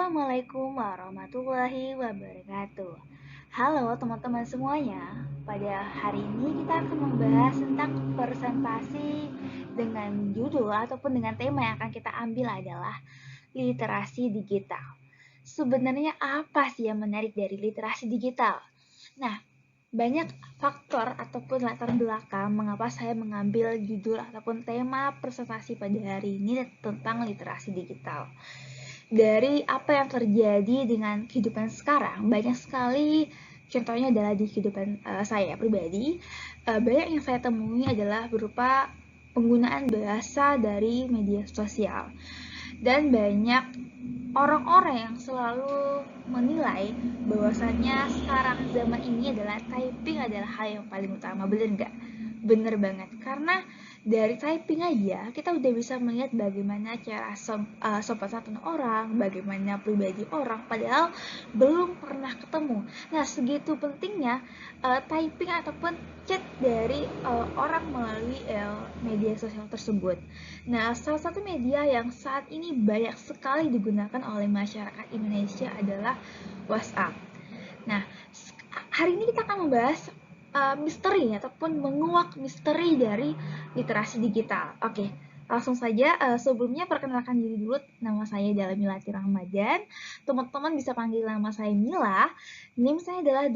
Assalamualaikum warahmatullahi wabarakatuh. Halo teman-teman semuanya. Pada hari ini kita akan membahas tentang presentasi dengan judul ataupun dengan tema yang akan kita ambil adalah literasi digital. Sebenarnya apa sih yang menarik dari literasi digital? Nah, banyak faktor ataupun latar belakang mengapa saya mengambil judul ataupun tema presentasi pada hari ini tentang literasi digital. Dari apa yang terjadi dengan kehidupan sekarang, banyak sekali contohnya adalah di kehidupan saya pribadi, banyak yang saya temui adalah berupa penggunaan bahasa dari media sosial. Dan banyak orang-orang yang selalu menilai bahwasannya sekarang zaman ini adalah typing adalah hal yang paling utama. Bener nggak? Bener banget. Karena dari typing aja kita udah bisa melihat bagaimana cara sopan santun orang, bagaimana pribadi orang, padahal belum pernah ketemu. Nah, segitu pentingnya typing ataupun chat dari orang melalui media sosial tersebut. Nah, salah satu media yang saat ini banyak sekali digunakan oleh masyarakat Indonesia adalah WhatsApp. Nah, hari ini kita akan membahas misteri ataupun menguak misteri dari literasi digital. Oke, langsung saja. Sebelumnya perkenalkan diri dulu. Nama saya adalah Milati Rahmadan. Teman-teman bisa panggil nama saya Mila. NIM saya adalah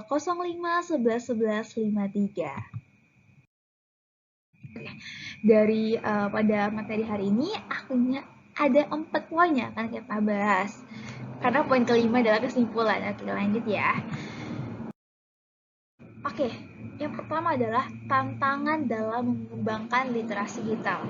2205111153. Dari pada materi hari ini, akhirnya ada 4 poin yang akan kita bahas. Karena poin kelima adalah kesimpulan. Oke, lanjut ya. Oke, yang pertama adalah tantangan dalam mengembangkan literasi digital.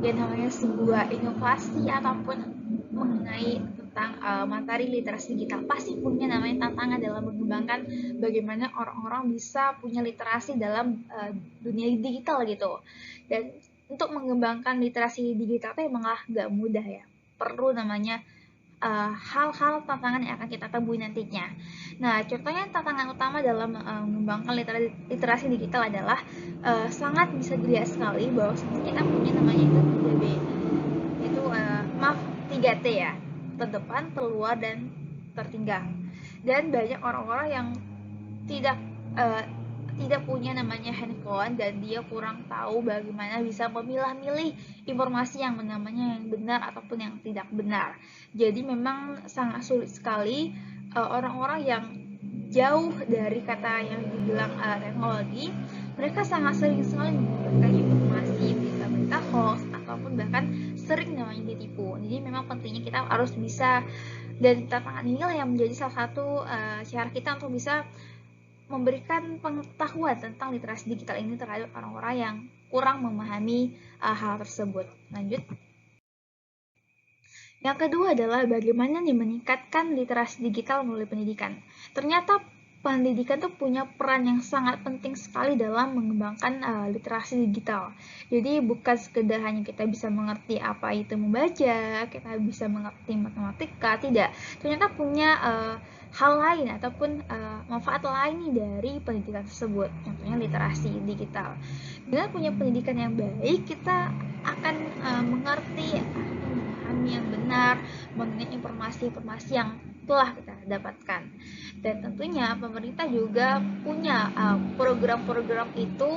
Yang namanya sebuah inovasi ataupun mengenai tentang materi literasi digital pasti punya namanya tantangan dalam mengembangkan bagaimana orang-orang bisa punya literasi dalam dunia digital gitu. Dan untuk mengembangkan literasi digital itu emanglah nggak mudah ya. Perlu namanya hal-hal tantangan yang akan kita temui nantinya. Nah, contohnya tantangan utama dalam mengembangkan literasi digital adalah sangat bisa dilihat sekali bahwa kita punya namanya itu 3B. Itu 3T ya. Terdepan, terluar, dan tertinggal. Dan banyak orang-orang yang tidak tidak punya namanya handphone dan dia kurang tahu bagaimana bisa memilah-milih informasi yang namanya yang benar ataupun yang tidak benar. Jadi memang sangat sulit sekali orang-orang yang jauh dari kata yang dibilang teknologi, mereka sangat sering sekali mendapatkan informasi berita-berita hoax ataupun bahkan sering namanya ditipu. Jadi memang pentingnya kita harus bisa, dan tantangan inilah yang menjadi salah satu cara kita untuk bisa memberikan pengetahuan tentang literasi digital ini terhadap orang-orang yang kurang memahami hal tersebut. Lanjut. Yang kedua adalah bagaimana nih meningkatkan literasi digital melalui pendidikan. Ternyata pendidikan tuh punya peran yang sangat penting sekali dalam mengembangkan literasi digital. Jadi bukan sekedar hanya kita bisa mengerti apa itu membaca, kita bisa mengerti matematika, tidak. Ternyata punya hal lain ataupun manfaat lain dari pendidikan tersebut. Contohnya literasi digital. Dengan punya pendidikan yang baik, kita akan mengerti, memahami yang benar mengenai informasi-informasi yang telah kita dapatkan. Dan tentunya pemerintah juga punya program-program itu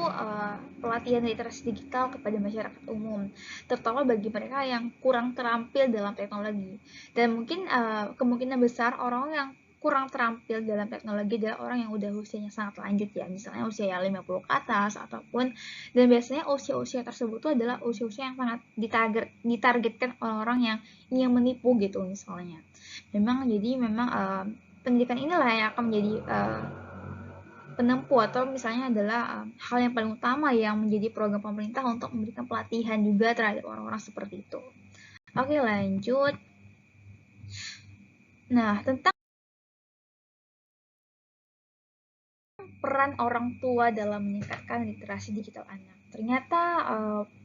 pelatihan literasi digital kepada masyarakat umum, terutama bagi mereka yang kurang terampil dalam teknologi. Dan mungkin kemungkinan besar orang yang kurang terampil dalam teknologi adalah orang yang udah usianya sangat lanjut ya, misalnya usia yang 50 ke atas ataupun, dan biasanya usia-usia tersebut itu adalah usia-usia yang sangat ditargetkan orang-orang yang ingin menipu gitu misalnya. Memang jadi memang pendidikan inilah yang akan menjadi penempuh atau misalnya adalah hal yang paling utama yang menjadi program pemerintah untuk memberikan pelatihan juga terhadap orang-orang seperti itu. Oke, lanjut. Nah, tentang peran orang tua dalam meningkatkan literasi digital anak. Ternyata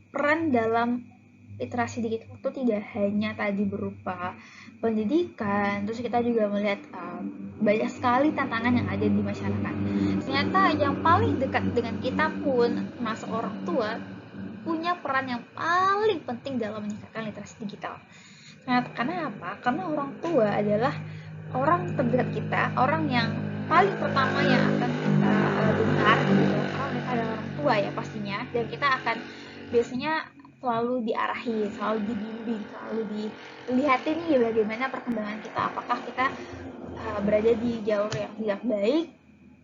peran dalam literasi digital itu tidak hanya tadi berupa pendidikan, terus kita juga melihat banyak sekali tantangan yang ada di masyarakat. Ternyata yang paling dekat dengan kita pun, termasuk orang tua, punya peran yang paling penting dalam meningkatkan literasi digital. Nah, karena apa? Karena orang tua adalah orang terdekat kita, orang yang paling pertama yang akan kita dengar gitu. Karena mereka adalah orang tua ya pastinya, dan kita akan biasanya selalu diarahi, selalu dibimbing, selalu dilihatin nih bagaimana perkembangan kita, apakah kita berada di jalur yang tidak baik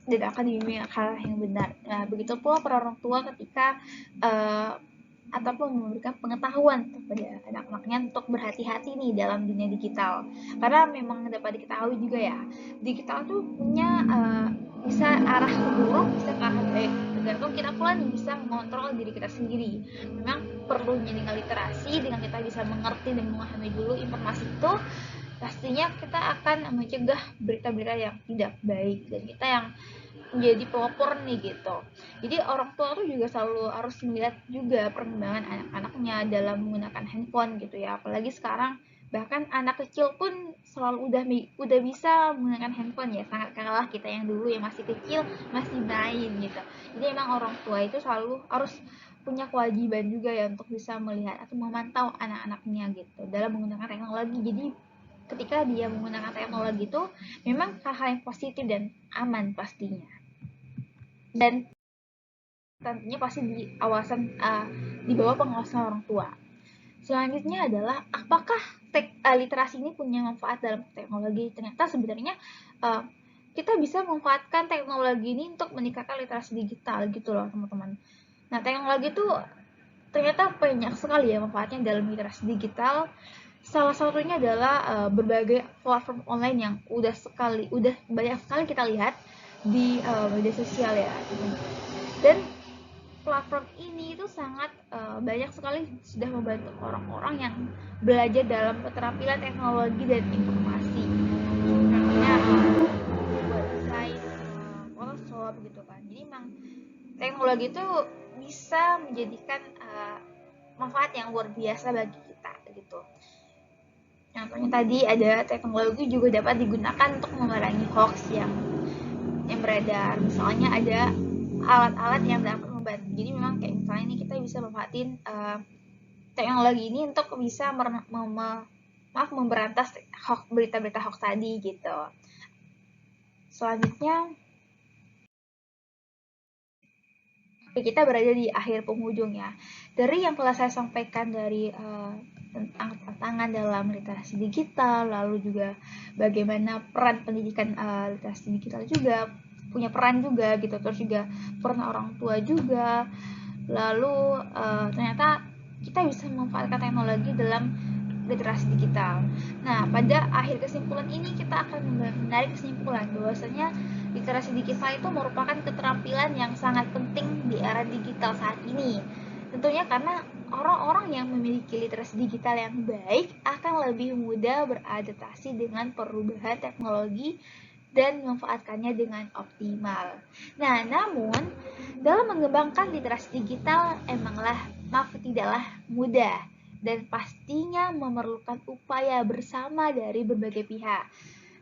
dan akan dibimbing hal yang benar. Nah, begitu pula para orang tua ketika ataupun memberikan pengetahuan kepada anak-anaknya untuk berhati-hati nih dalam dunia digital. Karena memang dapat diketahui juga ya, digital tuh punya bisa arah ke buruk, bisa ke arah baik. Tergantung kita pula nih bisa mengontrol diri kita sendiri. Memang perlunya dengan literasi, dengan kita bisa mengerti dan memahami dulu informasi itu, pastinya kita akan mencegah berita-berita yang tidak baik dan kita yang menjadi pelopor nih gitu. Jadi orang tua tuh juga selalu harus melihat juga perkembangan anak-anaknya dalam menggunakan handphone gitu ya. Apalagi sekarang bahkan anak kecil pun selalu udah bisa menggunakan handphone ya, sangat kalah kita yang dulu yang masih kecil masih main gitu. Jadi emang orang tua itu selalu harus punya kewajiban juga ya untuk bisa melihat atau memantau anak-anaknya gitu dalam menggunakan teknologi. Jadi ketika dia menggunakan teknologi itu memang hal-hal yang positif dan aman pastinya, dan tentunya pasti di bawah pengawasan orang tua. Selanjutnya adalah apakah literasi ini punya manfaat dalam teknologi. Ternyata sebenarnya uh, kita bisa memanfaatkan teknologi ini untuk meningkatkan literasi digital gitu loh teman-teman. Nah, teknologi itu ternyata banyak sekali ya manfaatnya dalam literasi digital. Salah satunya adalah berbagai platform online yang udah banyak sekali kita lihat di media sosial ya. Dan platform ini itu sangat banyak sekali sudah membantu orang-orang yang belajar dalam keterampilan teknologi dan informasi. Contohnya buat desain Photoshop gitu kan. Jadi memang teknologi itu bisa menjadikan manfaat yang luar biasa bagi kita gitu. Contohnya tadi ada teknologi juga dapat digunakan untuk memerangi hoax yang beredar. Misalnya ada alat-alat yang dapat membantu. Jadi memang kayak misalnya ini kita bisa manfaatin teknologi ini untuk bisa memberantas berita-berita hoax tadi gitu. Selanjutnya kita berada di akhir penghujung ya. Dari yang telah saya sampaikan dari tentang tantangan dalam literasi digital, lalu juga bagaimana peran pendidikan literasi digital juga punya peran juga gitu, terus juga peran orang tua juga. Lalu ternyata kita bisa memanfaatkan teknologi dalam literasi digital. Nah, pada akhir kesimpulan ini kita akan menarik kesimpulan bahwasanya literasi digital itu merupakan keterampilan yang sangat penting di era digital saat ini. Tentunya karena orang-orang yang memiliki literasi digital yang baik akan lebih mudah beradaptasi dengan perubahan teknologi dan memanfaatkannya dengan optimal. Nah, namun dalam mengembangkan literasi digital tidaklah mudah dan pastinya memerlukan upaya bersama dari berbagai pihak,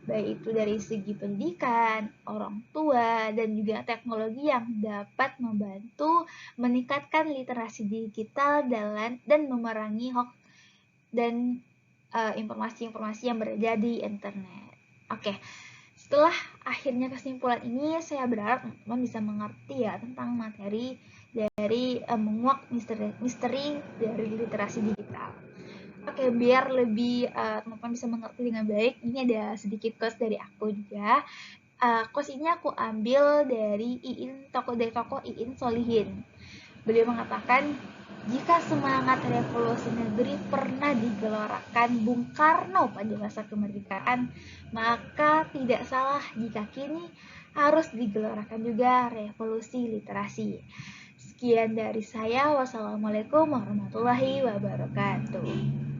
baik itu dari segi pendidikan, orang tua, dan juga teknologi yang dapat membantu meningkatkan literasi digital dan memerangi hoax dan informasi-informasi yang beredar di internet. Oke, setelah akhirnya kesimpulan ini, saya berharap teman-teman bisa mengerti ya tentang materi dari menguak misteri dari literasi digital. Oke, biar lebih teman-teman bisa mengerti dengan baik, ini ada sedikit quotes dari aku juga. Quotes ini aku ambil dari tokoh Iin Solihin. Beliau mengatakan, jika semangat revolusi negeri pernah digelorakan Bung Karno pada masa kemerdekaan, maka tidak salah jika kini harus digelorakan juga revolusi literasi. Sekian dari saya. Wassalamualaikum warahmatullahi wabarakatuh.